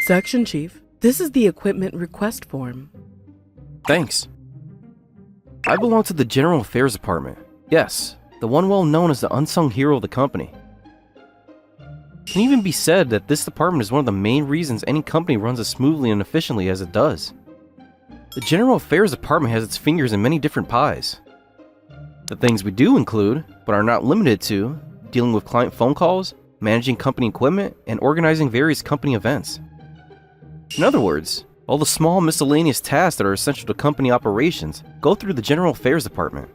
Section Chief, this is the equipment request form. Thanks. I belong to the General Affairs Department. Yes, the one well known as the unsung hero of the company. It can even be said that this department is one of the main reasons any company runs as smoothly and efficiently as it does. The General Affairs Department has its fingers in many different pies. The things we do include, but are not limited to, dealing with client phone calls, managing company equipment, and organizing various company events. In other words, all the small miscellaneous tasks that are essential to company operations go through the General Affairs Department.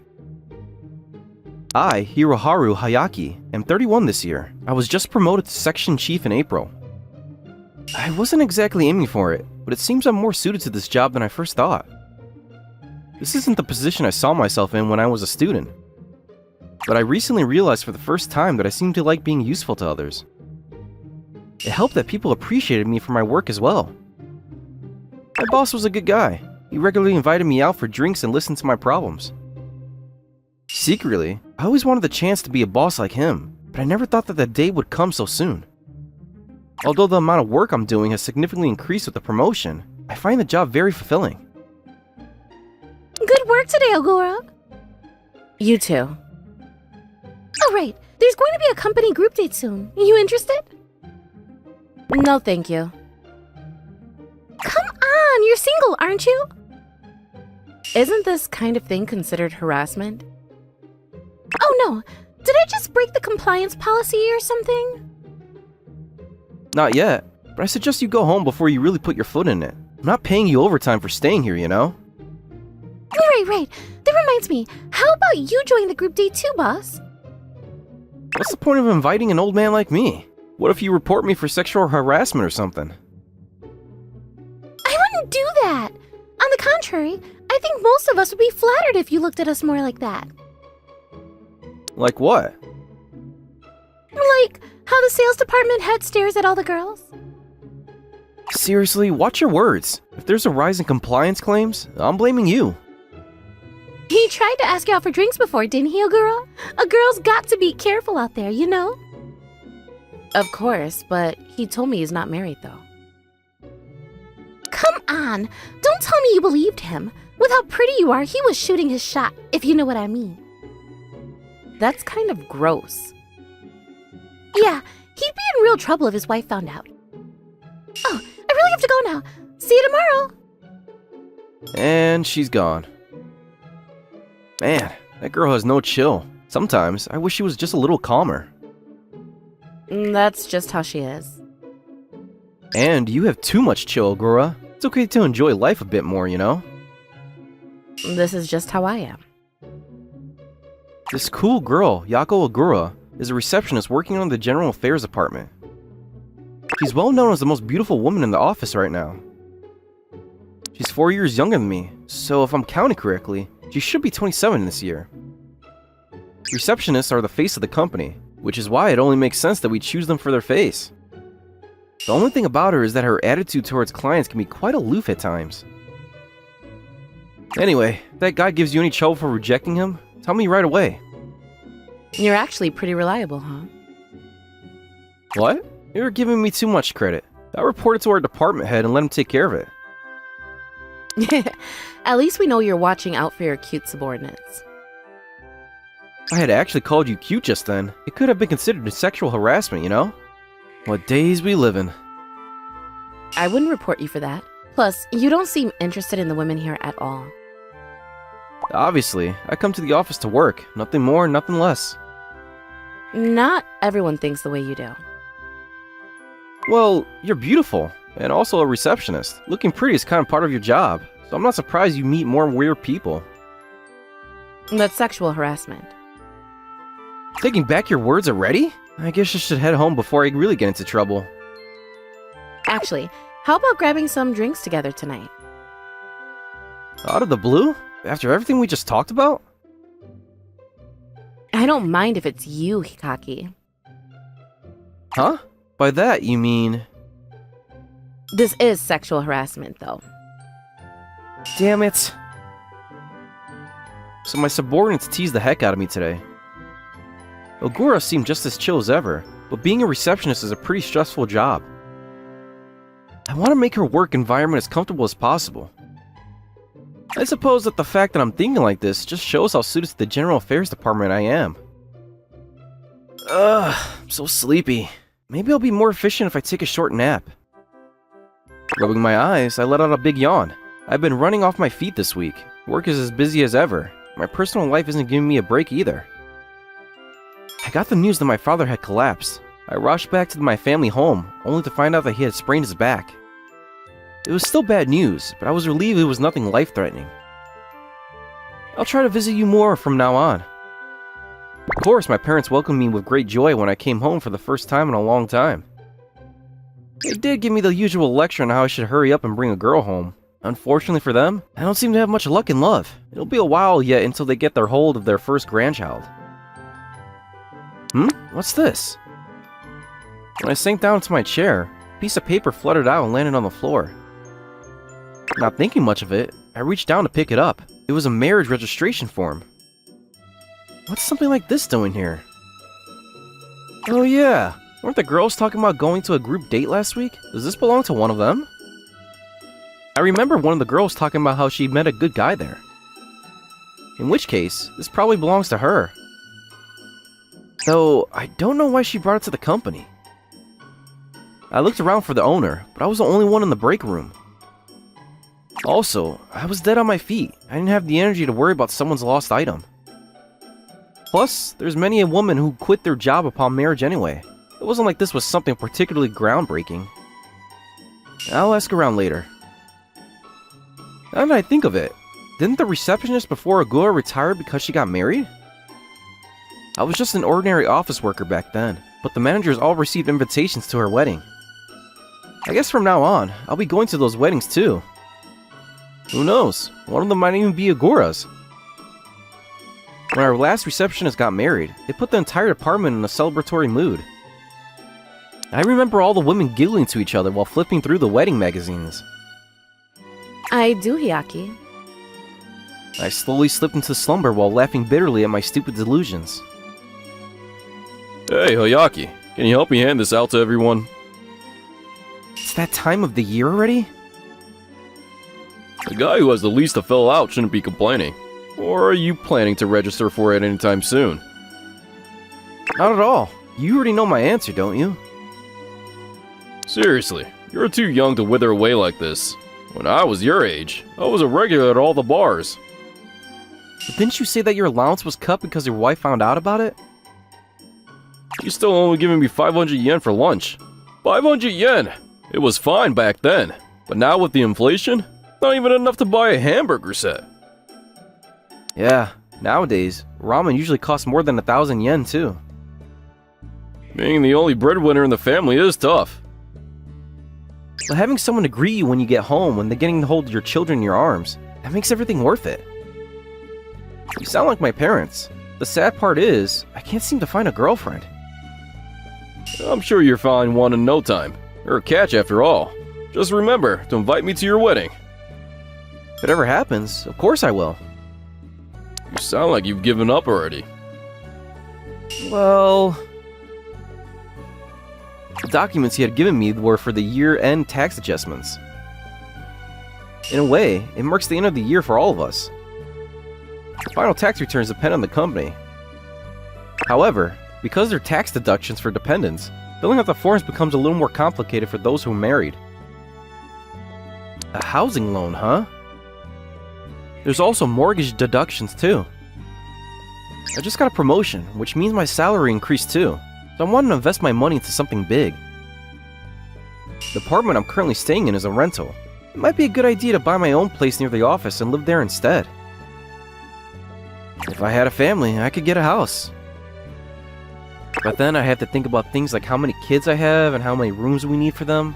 I, Hiroharu Hayaki, am 31 this year. I was just promoted to Section Chief in April. I wasn't exactly aiming for it, but it seems I'm more suited to this job than I first thought. This isn't the position I saw myself in when I was a student, but I recently realized for the first time that I seem to like being useful to others. It helped that people appreciated me for my work as well. My boss was a good guy. He regularly invited me out for drinks and listened to my problems. Secretly, I always wanted the chance to be a boss like him, but I never thought that the day would come so soon. Although the amount of work I'm doing has significantly increased with the promotion, I find the job very fulfilling. Good work today, Ogura. You too. Oh, right. There's going to be a company group date soon. You interested? No, thank you. Come on, you're single, aren't you? Isn't this kind of thing considered harassment? Oh no, did I just break the compliance policy or something? Not yet, but I suggest you go home before you really put your foot in it. I'm not paying you overtime for staying here, you know? Right. That reminds me, how about you join the group date too, boss? What's the point of inviting an old man like me? What if you report me for sexual harassment or something? I wouldn't do that. On the contrary, I think most of us would be flattered if you looked at us more like that. Like what? Like how the sales department head stares at all the girls. Seriously, watch your words. If there's a rise in compliance claims, I'm blaming you. He tried to ask you out for drinks before, didn't he, Ogura? A girl's got to be careful out there, you know? Of course, but he told me he's not married though. Come on, don't tell me you believed him. With how pretty you are, he was shooting his shot, if you know what I mean. That's kind of gross. Yeah, he'd be in real trouble if his wife found out. Oh, I really have to go now. See you tomorrow. And she's gone. Man, that girl has no chill. Sometimes, I wish she was just a little calmer. That's just how she is. And you have too much chill, Ogura. It's okay to enjoy life a bit more, you know? This is just how I am. This cool girl, Yako Ogura, is a receptionist working on the General Affairs Department. She's well known as the most beautiful woman in the office right now. She's 4 years younger than me, so if I'm counting correctly, she should be 27 this year. Receptionists are the face of the company, which is why it only makes sense that we choose them for their face. The only thing about her is that her attitude towards clients can be quite aloof at times. Anyway, if that guy gives you any trouble for rejecting him, tell me right away. You're actually pretty reliable, huh? What? You're giving me too much credit. I'll report it to our department head and let him take care of it. At least we know you're watching out for your cute subordinates. If I had actually called you cute just then, it could have been considered sexual harassment, you know? What days we live in. I wouldn't report you for that. Plus, you don't seem interested in the women here at all. Obviously, I come to the office to work. Nothing more, nothing less. Not everyone thinks the way you do. Well, you're beautiful, and also a receptionist. Looking pretty is kind of part of your job, so I'm not surprised you meet more weird people. That's sexual harassment. Taking back your words already? I guess I should head home before I really get into trouble. Actually, how about grabbing some drinks together tonight? Out of the blue? After everything we just talked about? I don't mind if it's you, Hikaki. Huh? By that, you mean... This is sexual harassment, though. Damn it. So my subordinates teased the heck out of me today. Ogura seemed just as chill as ever, but being a receptionist is a pretty stressful job. I want to make her work environment as comfortable as possible. I suppose that the fact that I'm thinking like this just shows how suited to the General Affairs Department I am. I'm so sleepy. Maybe I'll be more efficient if I take a short nap. Rubbing my eyes, I let out a big yawn. I've been running off my feet this week. Work is as busy as ever. My personal life isn't giving me a break either. I got the news that my father had collapsed. I rushed back to my family home, only to find out that he had sprained his back. It was still bad news, but I was relieved it was nothing life-threatening. I'll try to visit you more from now on. Of course, my parents welcomed me with great joy when I came home for the first time in a long time. They did give me the usual lecture on how I should hurry up and bring a girl home. Unfortunately for them, I don't seem to have much luck in love. It'll be a while yet until they get their hold of their first grandchild. What's this? When I sank down into my chair, a piece of paper fluttered out and landed on the floor. Not thinking much of it, I reached down to pick it up. It was a marriage registration form. What's something like this doing here? Oh yeah, weren't the girls talking about going to a group date last week? Does this belong to one of them? I remember one of the girls talking about how she met a good guy there. In which case, this probably belongs to her. Though, I don't know why she brought it to the company. I looked around for the owner, but I was the only one in the break room. Also, I was dead on my feet. I didn't have the energy to worry about someone's lost item. Plus, there's many a woman who quit their job upon marriage anyway. It wasn't like this was something particularly groundbreaking. I'll ask around later. Now that I think of it, didn't the receptionist before Agura retire because she got married? I was just an ordinary office worker back then, but the managers all received invitations to her wedding. I guess from now on, I'll be going to those weddings too. Who knows, one of them might even be Agura's. When our last receptionist got married, it put the entire department in a celebratory mood. I remember all the women giggling to each other while flipping through the wedding magazines. I do, Hiaki. I slowly slipped into slumber while laughing bitterly at my stupid delusions. Hey, Hayaki, can you help me hand this out to everyone? It's that time of the year already? The guy who has the least to fill out shouldn't be complaining. Or are you planning to register for it anytime soon? Not at all. You already know my answer, don't you? Seriously, you're too young to wither away like this. When I was your age, I was a regular at all the bars. But didn't you say that your allowance was cut because your wife found out about it? You're still only giving me 500 yen for lunch. 500 yen! It was fine back then, but now with the inflation, not even enough to buy a hamburger set. Yeah, nowadays, ramen usually costs more than 1,000 yen too. Being the only breadwinner in the family is tough. But having someone to greet you when you get home, when they're getting to hold your children in your arms, that makes everything worth it. You sound like my parents. The sad part is, I can't seem to find a girlfriend. I'm sure you'll find one in no time. You're a catch after all. Just remember to invite me to your wedding. If it ever happens, of course I will. You sound like you've given up already. Well... The documents he had given me were for the year-end tax adjustments. In a way, it marks the end of the year for all of us. The final tax returns depend on the company. However, because they're tax deductions for dependents, filling out the forms becomes a little more complicated for those who are married. A housing loan, huh? There's also mortgage deductions too. I just got a promotion, which means my salary increased too, so I want to invest my money into something big. The apartment I'm currently staying in is a rental. It might be a good idea to buy my own place near the office and live there instead. If I had a family, I could get a house. But then I have to think about things like how many kids I have and how many rooms we need for them.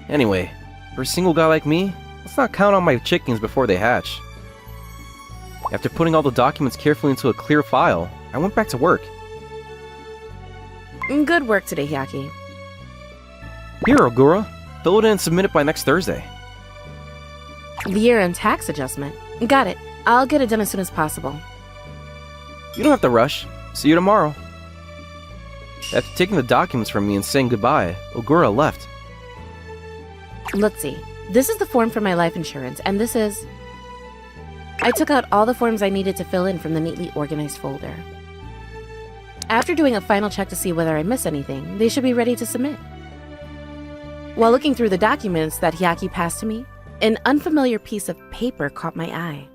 Anyway, for a single guy like me, let's not count on my chickens before they hatch. After putting all the documents carefully into a clear file, I went back to work. Good work today, Hiaki. Here, Ogura. Fill it in and submit it by next Thursday. The year-end tax adjustment. Got it. I'll get it done as soon as possible. You don't have to rush. See you tomorrow. After taking the documents from me and saying goodbye, Ogura left. Let's see. This is the form for my life insurance, and this is... I took out all the forms I needed to fill in from the neatly organized folder. After doing a final check to see whether I miss anything, they should be ready to submit. While looking through the documents that Hyaki passed to me, an unfamiliar piece of paper caught my eye.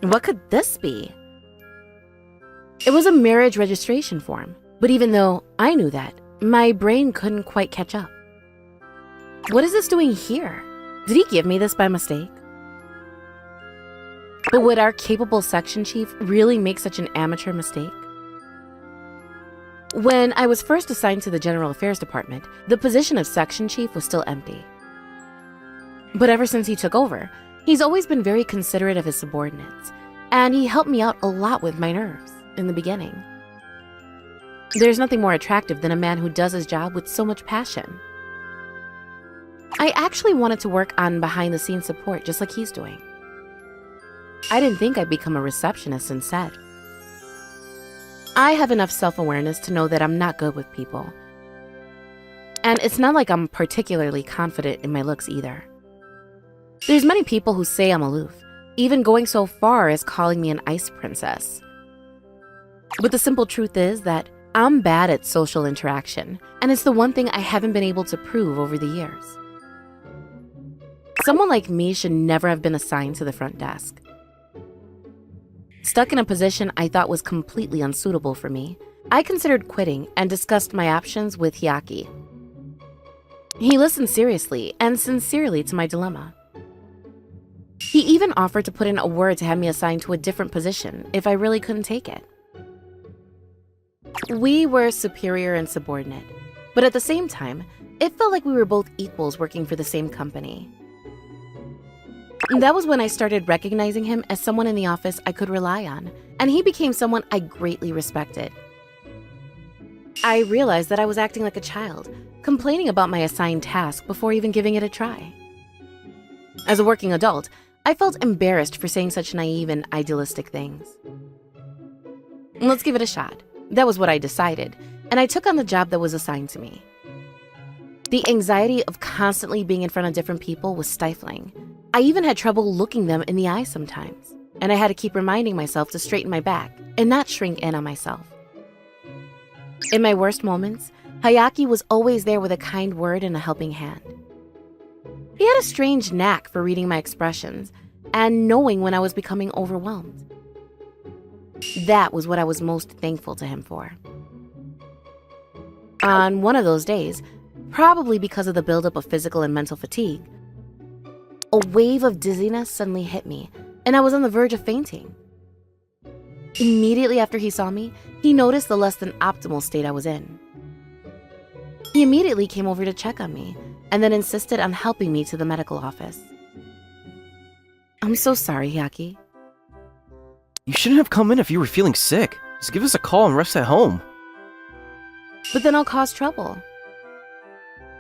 What could this be? It was a marriage registration form, but even though I knew that, my brain couldn't quite catch up. What is this doing here? Did he give me this by mistake? But would our capable section chief really make such an amateur mistake? When I was first assigned to the General Affairs Department, the position of section chief was still empty. But ever since he took over, he's always been very considerate of his subordinates, and he helped me out a lot with my nerves in the beginning. There's nothing more attractive than a man who does his job with so much passion. I actually wanted to work on behind-the-scenes support just like he's doing. I didn't think I'd become a receptionist instead. I have enough self-awareness to know that I'm not good with people. And it's not like I'm particularly confident in my looks either. There's many people who say I'm aloof, even going so far as calling me an ice princess. But the simple truth is that I'm bad at social interaction, and it's the one thing I haven't been able to prove over the years. Someone like me should never have been assigned to the front desk. Stuck in a position I thought was completely unsuitable for me, I considered quitting and discussed my options with Hyaki. He listened seriously and sincerely to my dilemma. He even offered to put in a word to have me assigned to a different position if I really couldn't take it. We were superior and subordinate, but at the same time, it felt like we were both equals working for the same company. That was when I started recognizing him as someone in the office I could rely on, and he became someone I greatly respected. I realized that I was acting like a child, complaining about my assigned task before even giving it a try. As a working adult, I felt embarrassed for saying such naive and idealistic things. Let's give it a shot. That was what I decided, and I took on the job that was assigned to me. The anxiety of constantly being in front of different people was stifling. I even had trouble looking them in the eye sometimes, and I had to keep reminding myself to straighten my back and not shrink in on myself. In my worst moments, Hyaki was always there with a kind word and a helping hand. He had a strange knack for reading my expressions and knowing when I was becoming overwhelmed. That was what I was most thankful to him for. On one of those days, probably because of the buildup of physical and mental fatigue, a wave of dizziness suddenly hit me, and I was on the verge of fainting. Immediately after he saw me, he noticed the less than optimal state I was in. He immediately came over to check on me, and then insisted on helping me to the medical office. I'm so sorry, Hyaki. You shouldn't have come in if you were feeling sick. Just give us a call and rest at home. But then I'll cause trouble.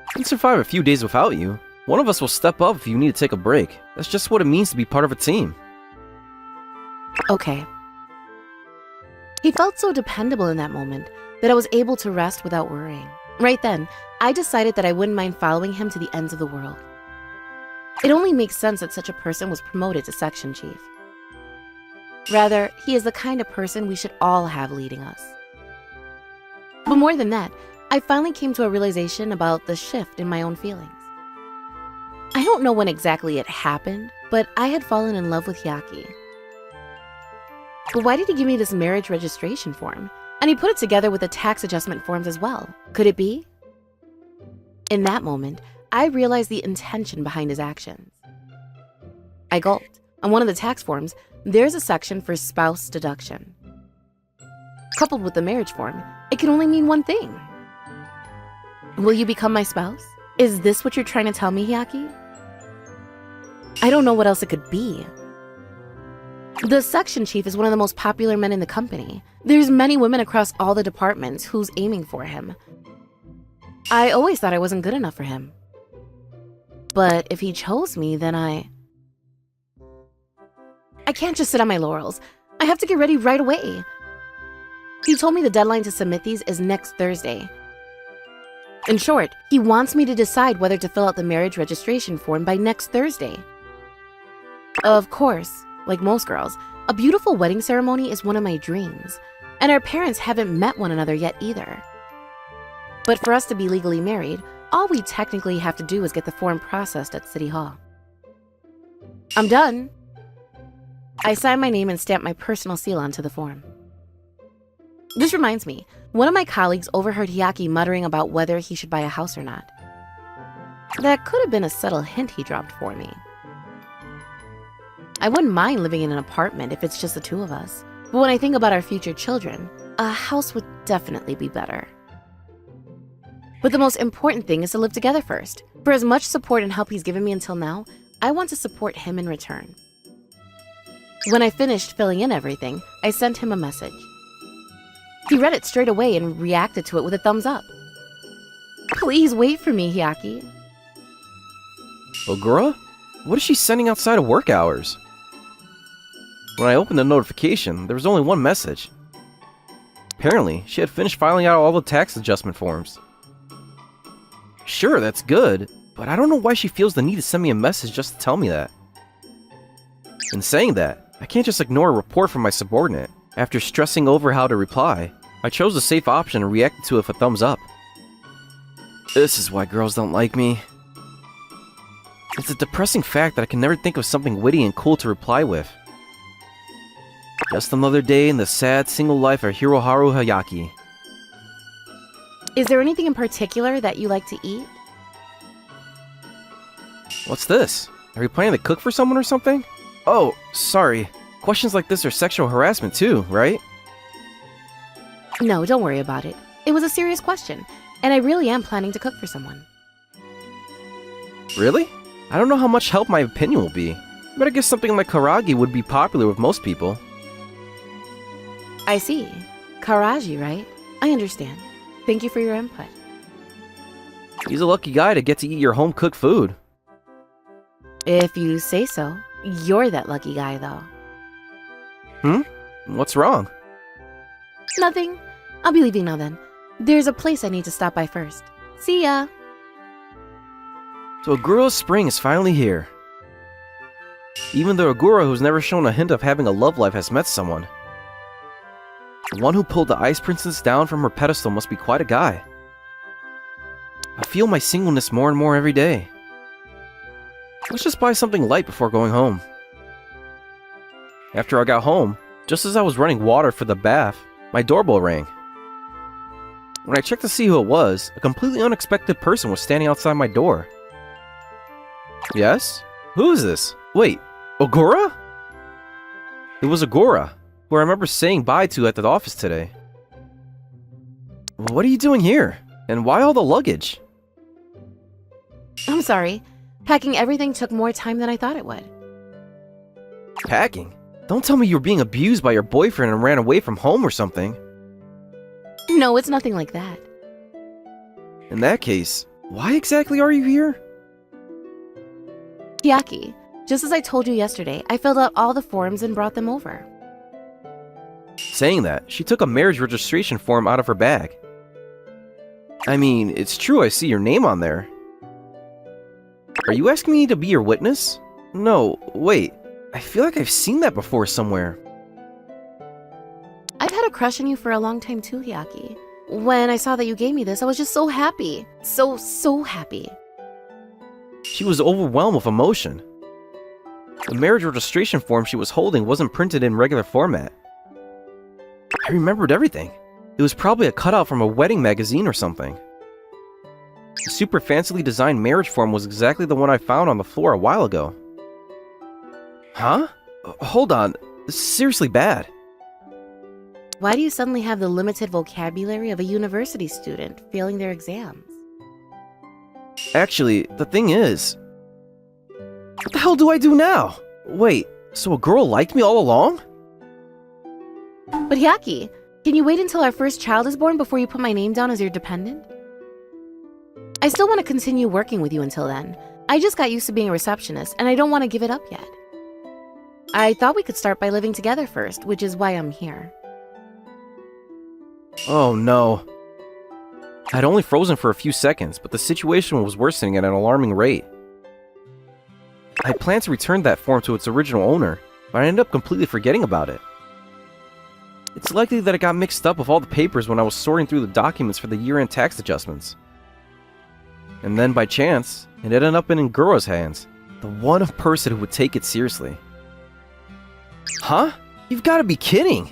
I can survive a few days without you. One of us will step up if you need to take a break. That's just what it means to be part of a team. Okay. He felt so dependable in that moment that I was able to rest without worrying. Right then, I decided that I wouldn't mind following him to the ends of the world. It only makes sense that such a person was promoted to section chief. Rather, he is the kind of person we should all have leading us. But more than that, I finally came to a realization about the shift in my own feelings. I don't know when exactly it happened, but I had fallen in love with Hyaki. But why did he give me this marriage registration form? And he put it together with the tax adjustment forms as well. Could it be? In that moment, I realized the intention behind his actions. I gulped. On one of the tax forms, there's a section for spouse deduction. Coupled with the marriage form, it can only mean one thing. Will you become my spouse? Is this what you're trying to tell me, Hyaki? I don't know what else it could be. The section chief is one of the most popular men in the company. There's many women across all the departments who's aiming for him. I always thought I wasn't good enough for him. But if he chose me, then I can't just sit on my laurels. I have to get ready right away. He told me the deadline to submit these is next Thursday. In short, he wants me to decide whether to fill out the marriage registration form by next Thursday. Of course, like most girls, a beautiful wedding ceremony is one of my dreams, and our parents haven't met one another yet either. But for us to be legally married, all we technically have to do is get the form processed at City Hall. I'm done. I sign my name and stamp my personal seal onto the form. This reminds me, one of my colleagues overheard Hiaki muttering about whether he should buy a house or not. That could have been a subtle hint he dropped for me. I wouldn't mind living in an apartment if it's just the two of us, but when I think about our future children, a house would definitely be better. But the most important thing is to live together first. For as much support and help he's given me until now, I want to support him in return. When I finished filling in everything, I sent him a message. He read it straight away and reacted to it with a thumbs up. Please wait for me, Hiaki. Ogura? What is she sending outside of work hours? When I opened the notification, there was only one message. Apparently, she had finished filing out all the tax adjustment forms. Sure, that's good, but I don't know why she feels the need to send me a message just to tell me that. In saying that, I can't just ignore a report from my subordinate. After stressing over how to reply, I chose the safe option and reacted to it with a thumbs up. This is why girls don't like me. It's a depressing fact that I can never think of something witty and cool to reply with. Just another day in the sad single life of Hiroharu Hayaki. Is there anything in particular that you like to eat? What's this? Are you planning to cook for someone or something? Oh, sorry. Questions like this are sexual harassment too, right? No, don't worry about it. It was a serious question, and I really am planning to cook for someone. Really? I don't know how much help my opinion will be, but I guess something like karagi would be popular with most people. I see. Karaji, right? I understand. Thank you for your input. He's a lucky guy to get to eat your home-cooked food. If you say so. You're that lucky guy, though. What's wrong? Nothing. I'll be leaving now then. There's a place I need to stop by first. See ya! So Ogura's spring is finally here. Even the Ogura who's never shown a hint of having a love life has met someone. The one who pulled the Ice Princess down from her pedestal must be quite a guy. I feel my singleness more and more every day. Let's just buy something light before going home. After I got home, just as I was running water for the bath, my doorbell rang. When I checked to see who it was, a completely unexpected person was standing outside my door. Yes? Who is this? Wait, Ogura? It was Ogura, who I remember saying bye to at the office today. What are you doing here? And why all the luggage? I'm sorry. Packing everything took more time than I thought it would. Packing? Don't tell me you were being abused by your boyfriend and ran away from home or something. No, it's nothing like that. In that case, why exactly are you here? Hiaki, just as I told you yesterday, I filled out all the forms and brought them over. Saying that, she took a marriage registration form out of her bag. I mean, it's true I see your name on there. Are you asking me to be your witness? No, wait. I feel like I've seen that before somewhere. I've had a crush on you for a long time too, Hiaki. When I saw that you gave me this, I was just so happy. So happy. She was overwhelmed with emotion. The marriage registration form she was holding wasn't printed in regular format. I remembered everything. It was probably a cutout from a wedding magazine or something. The super fancily designed marriage form was exactly the one I found on the floor a while ago. Huh? Hold on. This is seriously bad. Why do you suddenly have the limited vocabulary of a university student failing their exams? Actually, the thing is... What the hell do I do now? Wait, so a girl liked me all along? But Hiaki, can you wait until our first child is born before you put my name down as your dependent? I still want to continue working with you until then. I just got used to being a receptionist, and I don't want to give it up yet. I thought we could start by living together first, which is why I'm here. Oh no. I had only frozen for a few seconds, but the situation was worsening at an alarming rate. I had planned to return that form to its original owner, but I ended up completely forgetting about it. It's likely that it got mixed up with all the papers when I was sorting through the documents for the year-end tax adjustments. And then, by chance, it ended up in Ngura's hands, the one person who would take it seriously. Huh? You've got to be kidding!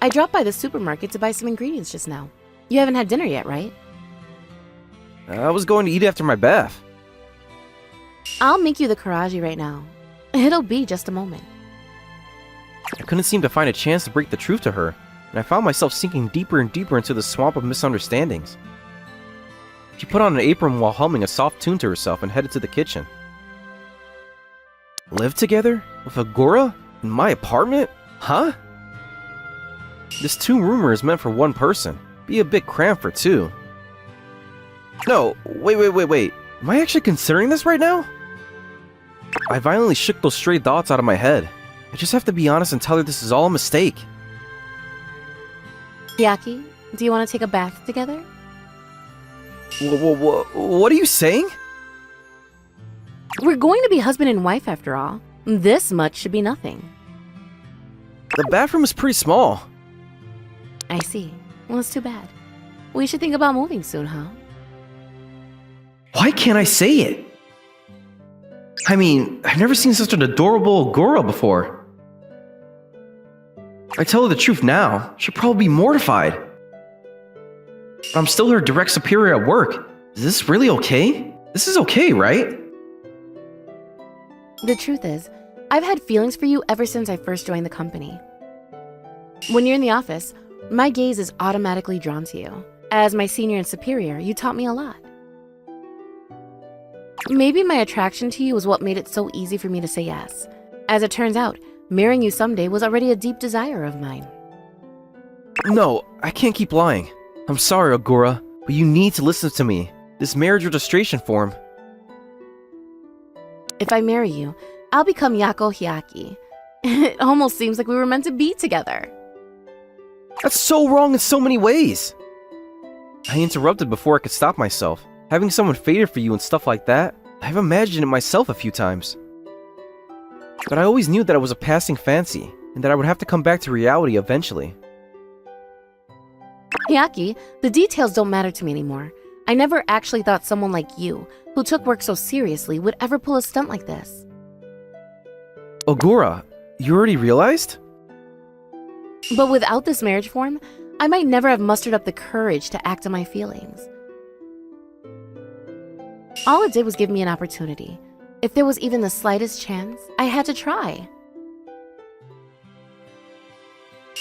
I dropped by the supermarket to buy some ingredients just now. You haven't had dinner yet, right? I was going to eat after my bath. I'll make you the karaji right now. It'll be just a moment. I couldn't seem to find a chance to break the truth to her, and I found myself sinking deeper and deeper into the swamp of misunderstandings. She put on an apron while humming a soft tune to herself and headed to the kitchen. Live together? With Ngura? In my apartment? Huh? This two-roomer is meant for one person. Be a bit cramped for two. No, wait. Am I actually considering this right now? I violently shook those stray thoughts out of my head. I just have to be honest and tell her this is all a mistake. Yaki, do you want to take a bath together? What are you saying? We're going to be husband and wife after all. This much should be nothing. The bathroom is pretty small. I see. Well, it's too bad. We should think about moving soon, huh? Why can't I say it? I mean, I've never seen such an adorable Ngura before. I tell her the truth now, she'll probably be mortified. I'm still her direct superior at work. Is this really okay? This is okay, right? The truth is, I've had feelings for you ever since I first joined the company. When you're in the office, my gaze is automatically drawn to you. As my senior and superior, you taught me a lot. Maybe my attraction to you was what made it so easy for me to say yes. As it turns out, marrying you someday was already a deep desire of mine. No, I can't keep lying. I'm sorry, Ngura, but you need to listen to me. This marriage registration form. If I marry you, I'll become Yako Hyaki. It almost seems like we were meant to be together. That's so wrong in so many ways. I interrupted before I could stop myself. Having someone fated for you and stuff like that, I've imagined it myself a few times. But I always knew that it was a passing fancy, and that I would have to come back to reality eventually. Hyaki, the details don't matter to me anymore. I never actually thought someone like you, who took work so seriously, would ever pull a stunt like this. Ngura, you already realized? But without this marriage form, I might never have mustered up the courage to act on my feelings. All it did was give me an opportunity. If there was even the slightest chance, I had to try.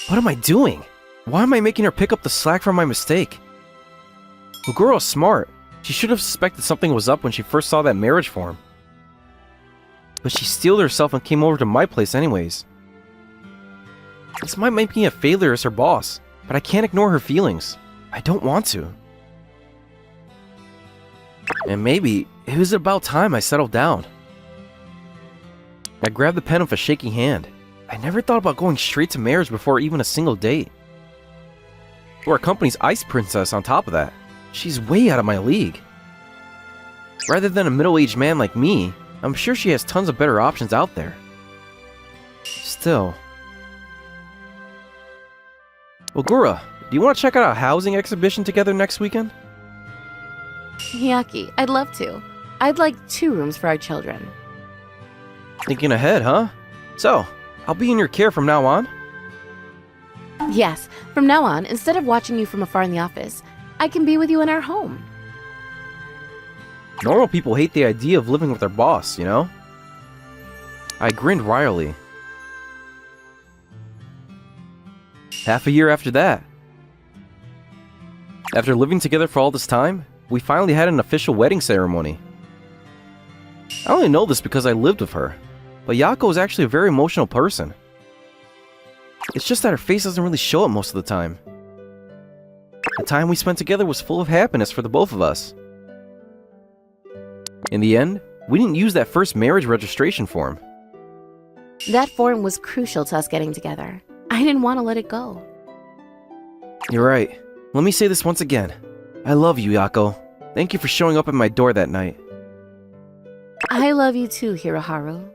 What am I doing? Why am I making her pick up the slack from my mistake? Ngura's smart. She should have suspected something was up when she first saw that marriage form. But she steeled herself and came over to my place anyways. This might make me a failure as her boss, but I can't ignore her feelings. I don't want to. And maybe it was about time I settled down. I grabbed the pen with a shaking hand. I never thought about going straight to marriage before even a single date. Or our company's ice princess on top of that. She's way out of my league. Rather than a middle-aged man like me, I'm sure she has tons of better options out there. Still. Well, Ngura, do you want to check out a housing exhibition together next weekend? Hyaki, I'd love to. I'd like 2 rooms for our children. Thinking ahead, huh? So, I'll be in your care from now on? Yes, from now on, instead of watching you from afar in the office, I can be with you in our home. Normal people hate the idea of living with their boss, you know? I grinned wryly. Half a year after that. After living together for all this time, we finally had an official wedding ceremony. I only know this because I lived with her, but Yako is actually a very emotional person. It's just that her face doesn't really show it most of the time. The time we spent together was full of happiness for the both of us. In the end, we didn't use that first marriage registration form. That form was crucial to us getting together. I didn't want to let it go. You're right. let me say this once again. I love you, Yako. Thank you for showing up at my door that night. I love you too, Hiroharu.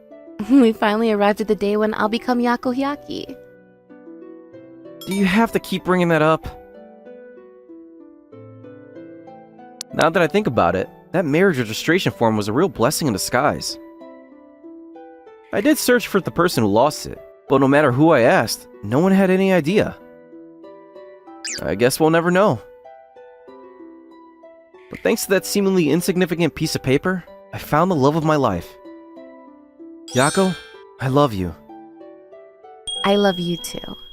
We finally arrived at the day when I'll become Yako Hyaki. Do you have to keep bringing that up? Now that I think about it, that marriage registration form was a real blessing in disguise. I did search for the person who lost it, but no matter who I asked, no one had any idea. I guess we'll never know. But thanks to that seemingly insignificant piece of paper, I found the love of my life. Yako, I love you. I love you too.